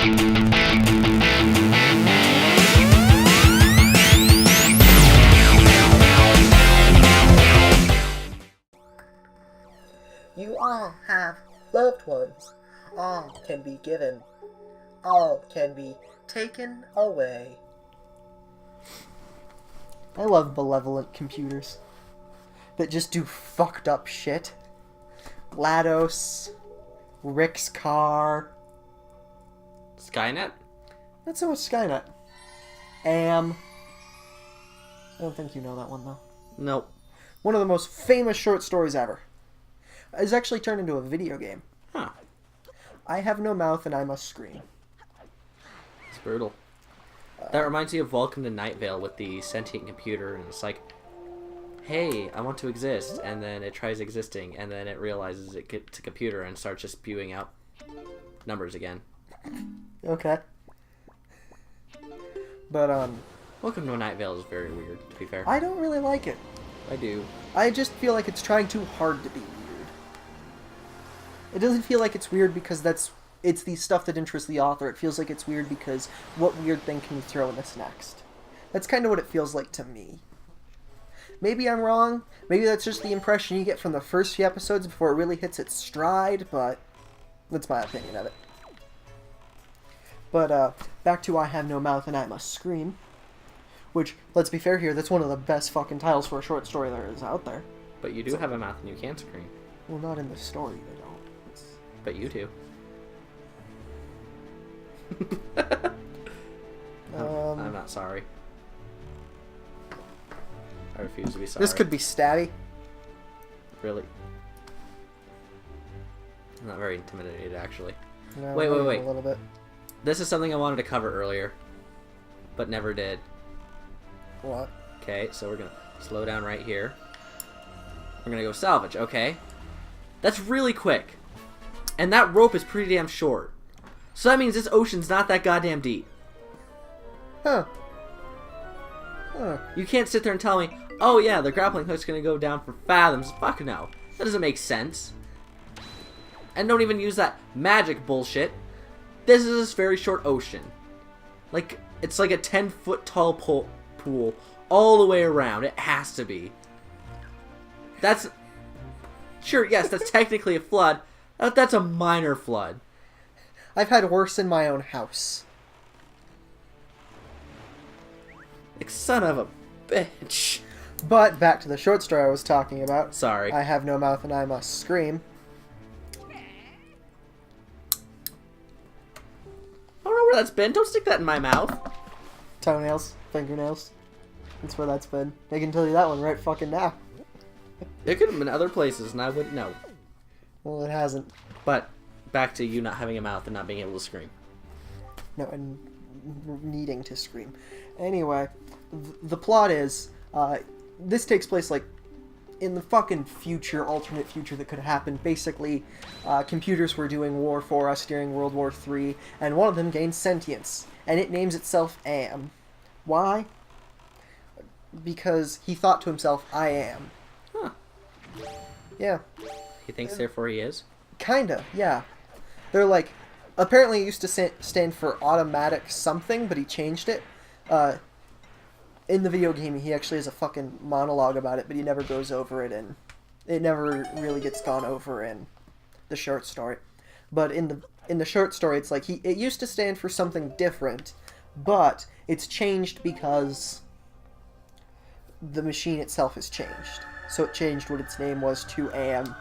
You all have loved ones. All can be given. All can be taken away. I love malevolent computers that just do fucked up shit. GLaDOS, Rick's car. Skynet? Not so much Skynet. I don't think you know that one, though. Nope. One of the most famous short stories ever. It's actually turned into a video game. Huh. I have no mouth and I must scream. It's brutal. That reminds me of Welcome to Night Vale with the sentient computer, and it's like, hey, I want to exist, and then it tries existing, and then it realizes it's a computer and starts just spewing out numbers again. Okay. But, Welcome to Night Vale is very weird, to be fair. I don't really like it. I do. I just feel like it's trying too hard to be weird. It doesn't feel like it's weird because it's the stuff that interests the author. It feels like it's weird because what weird thing can we throw in this next? That's kind of what it feels like to me. Maybe I'm wrong. Maybe that's just the impression you get from the first few episodes before it really hits its stride, but that's my opinion of it. But, back to I Have No Mouth and I Must Scream. Which, let's be fair here, that's one of the best fucking titles for a short story there is out there. But you do have a mouth and you can scream. Well, not in the story, they don't. But you do. I'm not sorry. I refuse to be sorry. This could be stabby. Really? I'm not very intimidated, actually. No, Wait. A little bit. This is something I wanted to cover earlier, but never did. What? Okay, so we're gonna slow down right here. We're gonna go salvage, okay? That's really quick. And that rope is pretty damn short. So that means this ocean's not that goddamn deep. Huh. You can't sit there and tell me, oh yeah, the grappling hook's gonna go down for fathoms. Fuck no. That doesn't make sense. And don't even use that magic bullshit. This is this very short ocean. Like, it's like a 10-foot tall pool all the way around. It has to be. That's... Sure, yes, that's technically a flood. That's a minor flood. I've had worse in my own house. Like, son of a bitch. But, back to the short story I was talking about. Sorry. I Have No Mouth and I Must Scream. I don't know where that's been. Don't stick that in my mouth. Toenails. Fingernails. That's where that's been. I can tell you that one right fucking now. It could have been other places, and I wouldn't know. Well, it hasn't. But, back to you not having a mouth and not being able to scream. No, and needing to scream. Anyway, the plot is, this takes place, like, in the fucking future, alternate future that could happen. Basically, computers were doing war for us during World War III, and one of them gained sentience, and it names itself Am. Why? Because he thought to himself, I am. Huh. Yeah. He thinks therefore he is? Kinda, yeah. They're like, apparently it used to stand for automatic something, but he changed it. In the video game, he actually has a fucking monologue about it, but he never goes over it, and it never really gets gone over in the short story. But in the short story, it's like it used to stand for something different, but it's changed because the machine itself has changed. So it changed what its name was to Am.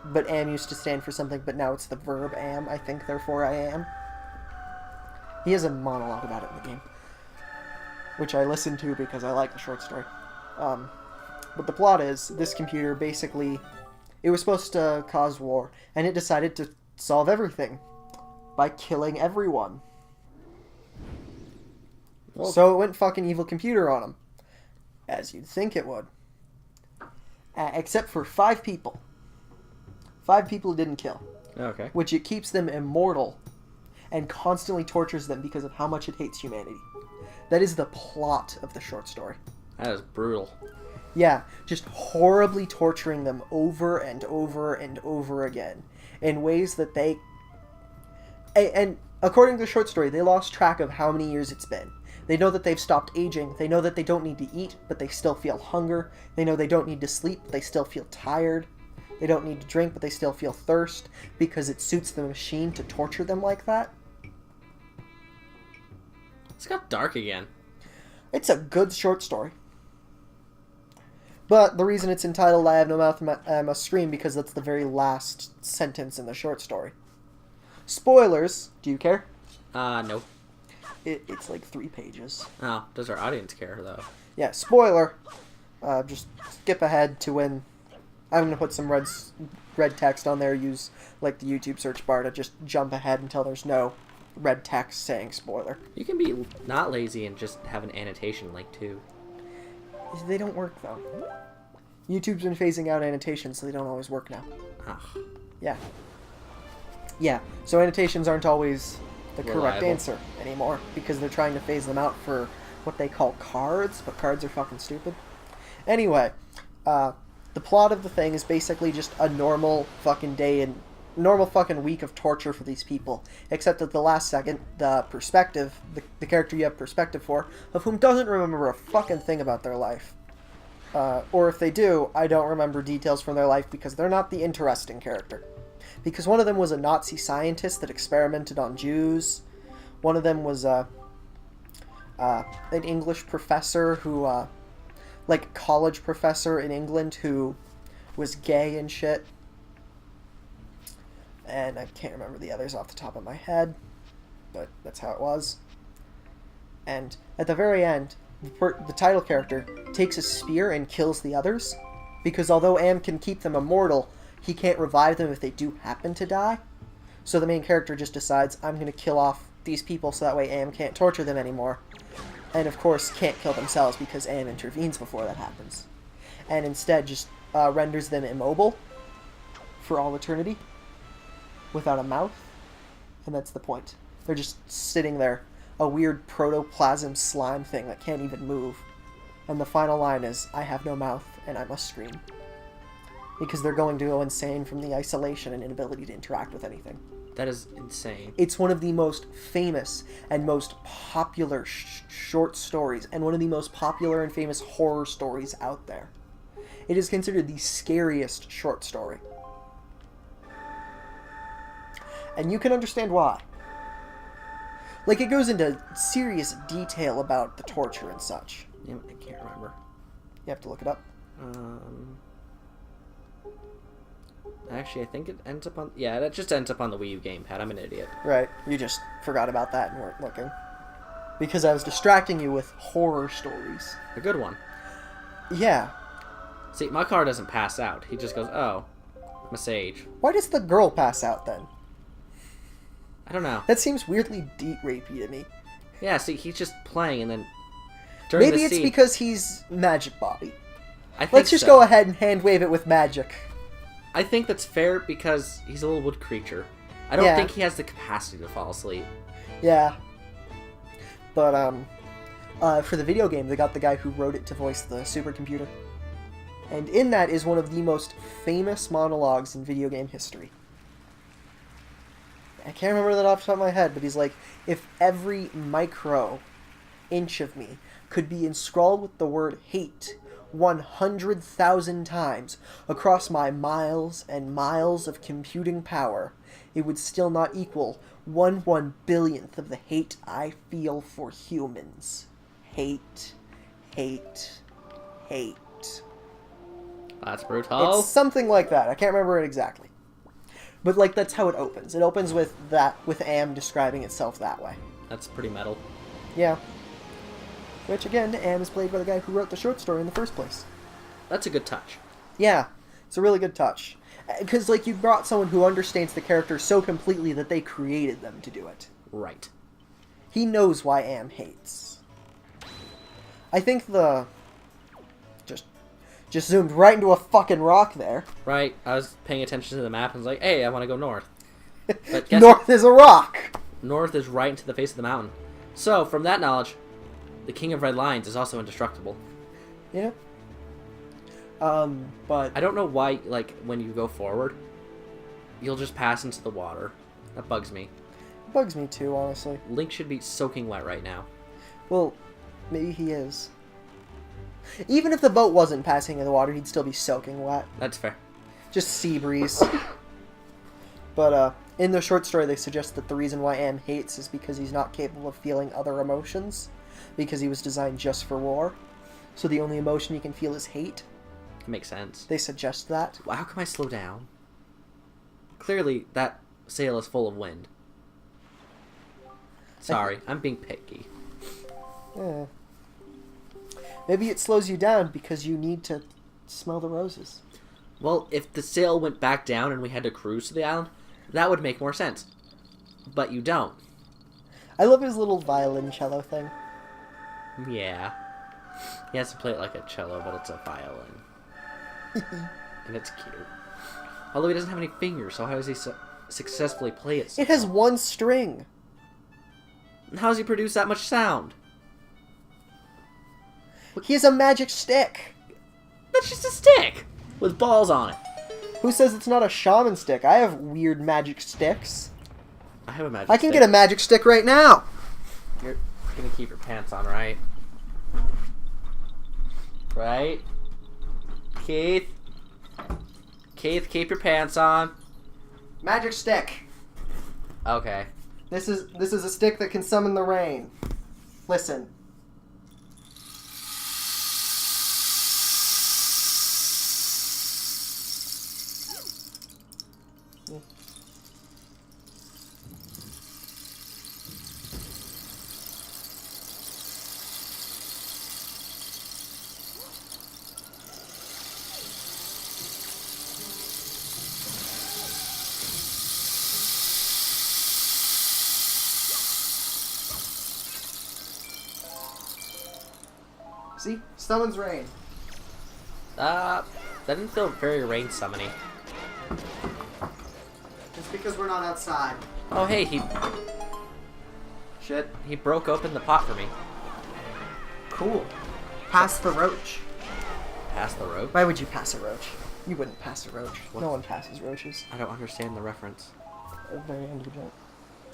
But am used to stand for something, but now it's the verb am. I think, therefore I am. He has a monologue about it in the game, which I listened to because I like the short story. But the plot is, this computer basically, it was supposed to cause war, and it decided to solve everything by killing everyone. Well, so it went fucking evil computer on him, as you'd think it would. Except for 5 people. 5 people it didn't kill. Okay. Which it keeps them immortal and constantly tortures them because of how much it hates humanity. That is the plot of the short story. That is brutal. Yeah, just horribly torturing them over and over and over again in ways that they... And According to the short story, they lost track of how many years it's been. They know that they've stopped aging. They know that they don't need to eat, but they still feel hunger. They know they don't need to sleep, but they still feel tired. They don't need to drink, but they still feel thirst, because it suits the machine to torture them like that. It's got dark again. It's a good short story. But the reason it's entitled I Have No Mouth and I Must Scream, because that's the very last sentence in the short story. Spoilers. Do you care? No. It's like 3 pages. Oh, does our audience care, though? Yeah, spoiler. Just skip ahead to when... I'm going to put some red text on there. Use, like, the YouTube search bar to just jump ahead until there's no red text saying spoiler. You can be not lazy and just have an annotation link, too. They don't work, though. YouTube's been phasing out annotations, so they don't always work now. Ugh. Yeah. Yeah, so annotations aren't always the correct Reliable. answer anymore, because they're trying to phase them out for what they call cards, but cards are fucking stupid. Anyway, the plot of the thing is basically just a normal fucking day and normal fucking week of torture for these people, except at the last second, the character you have perspective for, of whom doesn't remember a fucking thing about their life. Or if they do, I don't remember details from their life because they're not the interesting character. Because one of them was a Nazi scientist that experimented on Jews. One of them was an English professor who, like college professor in England who was gay and shit. And I can't remember the others off the top of my head, but that's how it was. And at the very end, the title character takes a spear and kills the others, because although Am can keep them immortal, he can't revive them if they do happen to die. So the main character just decides, I'm going to kill off these people so that way Am can't torture them anymore. And of course can't kill themselves because Am intervenes before that happens. And instead just renders them immobile for all eternity without a mouth. And that's the point. They're just sitting there, a weird protoplasm slime thing that can't even move. And the final line is, I have no mouth and I must scream. Because they're going to go insane from the isolation and inability to interact with anything. That is insane. It's one of the most famous and most popular short stories, and one of the most popular and famous horror stories out there. It is considered the scariest short story. And you can understand why. Like, it goes into serious detail about the torture and such. Yeah, I can't remember. You have to look it up. Actually, I think it ends up on... Yeah, that just ends up on the Wii U gamepad. I'm an idiot. Right. You just forgot about that and weren't looking. Because I was distracting you with horror stories. A good one. Yeah. See, my car doesn't pass out. He just goes, oh, I'm a sage. Why does the girl pass out then? I don't know. That seems weirdly deep rapey to me. Yeah, see, he's just playing and then... During Maybe the it's scene, because he's Magic Bobby. I think Let's just so. go ahead and hand wave it with magic. I think that's fair because he's a little wood creature. I don't Yeah. think he has the capacity to fall asleep. Yeah. But, for the video game, they got the guy who wrote it to voice the supercomputer. And in that is one of the most famous monologues in video game history. I can't remember that off the top of my head, but he's like, if every micro inch of me could be inscrawled with the word hate 100,000 times across my miles and miles of computing power, it would still not equal 1/1,000,000,000th of the hate I feel for humans. Hate, hate, hate. That's brutal. It's something like that. I can't remember it exactly. But, like, that's how it opens. It opens with that, with Am describing itself that way. That's pretty metal. Yeah. Which, again, Am is played by the guy who wrote the short story in the first place. That's a good touch. Yeah. It's a really good touch. Because, like, you brought someone who understands the character so completely that they created them to do it. Right. He knows why Am hates. I think the... Just zoomed right into a fucking rock there. Right. I was paying attention to the map and was like, hey, I want to go north. But guess North is a rock! north is right into the face of the mountain. So, from that knowledge, the King of Red Lions is also indestructible. Yeah. But... I don't know why, like, when you go forward, you'll just pass into the water. That bugs me. bugs me too, honestly. Link should be soaking wet right now. Well, maybe he is. Even if the boat wasn't passing in the water, he'd still be soaking wet. That's fair. Just sea breeze. But, in the short story, they suggest that the reason why Am hates is because he's not capable of feeling other emotions, because he was designed just for war. So the only emotion he can feel is hate. Makes sense. They suggest that. Well, how come I slow down? Clearly, that sail is full of wind. Sorry, I'm being picky. Yeah. Maybe it slows you down because you need to smell the roses. Well, if the sail went back down and we had to cruise to the island, that would make more sense. But you don't. I love his little violoncello thing. Yeah. He has to play it like a cello, but it's a violin. And it's cute. Although he doesn't have any fingers, so how does he successfully play it? It has one string. How does he produce that much sound? He has a magic stick. That's just a stick with balls on it. Who says it's not a shaman stick? I have weird magic sticks. I have a magic I can stick. get a magic stick right now. You're gonna keep your pants on, right? Right? Keith? Keith, keep your pants on. Magic stick. Okay. This is a stick that can summon the rain. Listen. See? Summons rain. That didn't feel very rain summoning. It's because we're not outside. Oh, hey, Shit, he broke open the pot for me. Cool. Pass the roach. Pass the rope? Why would you pass a roach? You wouldn't pass a roach. What? No one passes roaches. I don't understand the reference. At the very end of the joke.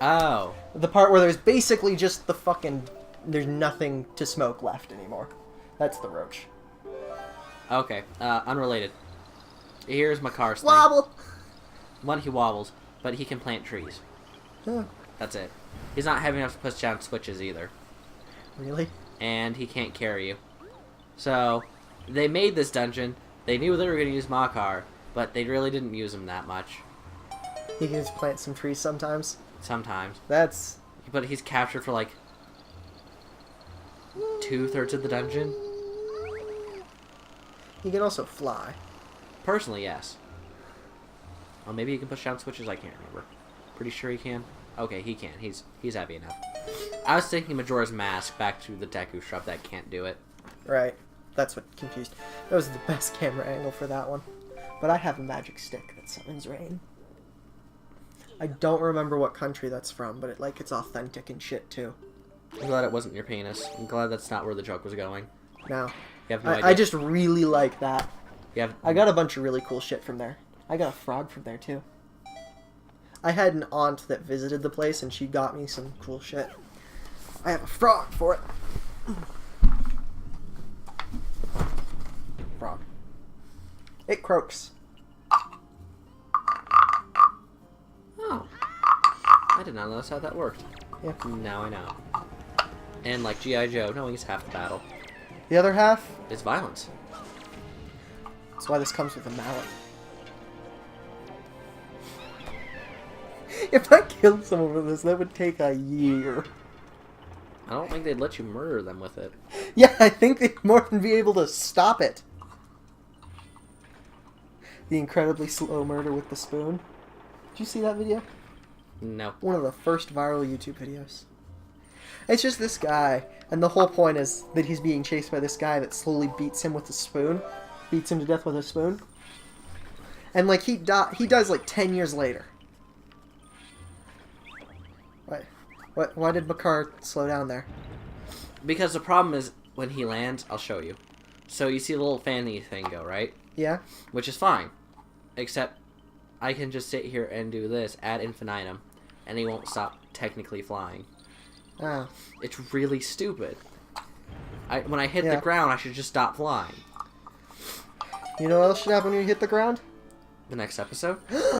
Oh. The part where there's basically just the fucking... There's nothing to smoke left anymore. That's the roach. Okay, unrelated. Here's Makar's thing. Wobble! One, he wobbles, but he can plant trees. Huh. That's it. He's not heavy enough to push down switches either. Really? And he can't carry you. So, they made this dungeon. They knew they were going to use Makar, but they really didn't use him that much. He can just plant some trees sometimes. Sometimes. That's... But he's captured for like 2/3 of the dungeon. He can also fly. Personally, yes. Or maybe he can push down switches, I can't remember. Pretty sure he can. Okay, he can. He's heavy enough. I was thinking Majora's Mask back to the Deku Shrub that can't do it. Right. That's what confused. That was the best camera angle for that one. But I have a magic stick that summons rain. I don't remember what country that's from, but it's authentic and shit too. I'm glad it wasn't your penis. I'm glad that's not where the joke was going. No. You have no idea. I just really like that. You have... I got a bunch of really cool shit from there. I got a frog from there too. I had an aunt that visited the place and she got me some cool shit. I have a frog for it. Frog. It croaks. Oh. I did not know that's how that worked. Yeah. Now I know. And like G.I. Joe, knowing is half the battle. The other half, It's violence. that's why this comes with a mallet. If I killed someone with this, that would take a year. I don't think they'd let you murder them with it. Yeah, I think they'd more than be able to stop it. The incredibly slow murder with the spoon. Did you see that video? No. One of the first viral YouTube videos. It's just this guy, and the whole point is that he's being chased by this guy that slowly beats him with a spoon. Beats him to death with a spoon. And, like, he dies, like, 10 years later. Why did Makar slow down there? Because the problem is, when he lands, I'll show you. So you see the little fanny thing go, right? Yeah? Which is fine. Except, I can just sit here and do this ad infinitum, and he won't stop technically flying. Ah. It's really stupid. When I hit Yeah. the ground, I should just stop flying. You know what else should happen when you hit the ground? The next episode?